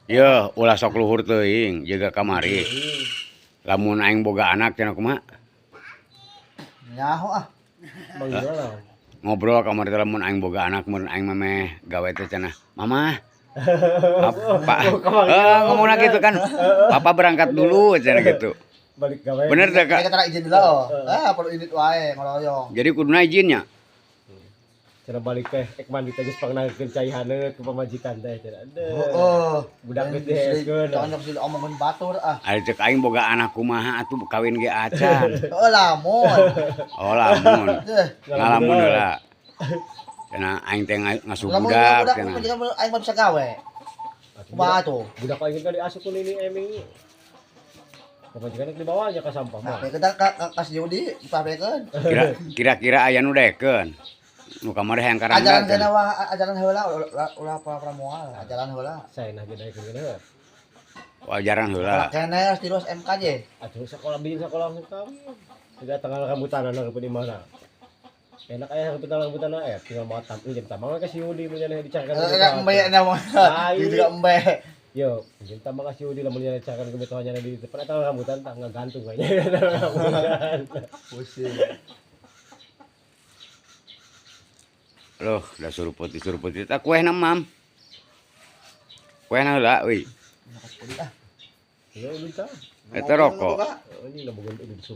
Iya, ulah sok luhur teuing, jaga kamari. Lamun aing boga anak cenah kumaha? Nyaho ah. Manggil lah. Ngobrol kamari teh lamun aing boga anak mun aing memeh gawe teh cenah. Mama, Papa. Ngomongna gitu kan. Papa berangkat dulu cenah gitu. Balik gawe. Bener teh, Kak? Kita tara izin dulu. Perlu izin wae ngoroyong. Jadi kuduna izinnya. Cara balik teh ek mandi teh geus pangnangkeun cai haneut ku pamajikan teh cenah. Heeh. Budak geus diheeskeun. Jangan sih omongin batur ah. Ari cek aing boga anak kumaha atuh kawin ge acan. Oh lamun. Oh lamun. Teh. Ngalamun heula. Cenah aing teh ngasuh Lamun budak budak cenah. aing mah bisa gawe. Kumaha tuh? Budak aing tadi asup ku ini eming. Pamajikan di bawahnya ka sampah mah. Nah, kita kasih Yudi dipabekeun. Kira-kira aya nu dekeun. Nu kamari hayang karanda. Ajaran kana wah ajaran heula ulah moal, ajaran heula. Saena ge daekeun geuna. Wajaran heula. Kene terus MKJ. Atuh sekolah bikin sekolah langsung kawin. Tidak tengah rambutan anak di mana. Enak aya rambutan tinggal matam jeung tamang ka si Yudi mun nya dicarikan. Enggak embe nama. Itu enggak embe. Yo, jeung tamang ka si Yudi lamun nya dicarikan ke betohnya di depan eta rambutan tah gantung we nya. Pusing. Loh, da suruh putih. Tak kuehna mam. Kuehna heula euy. Ya udah. Eta rokok. Ini lah bukan udin sup.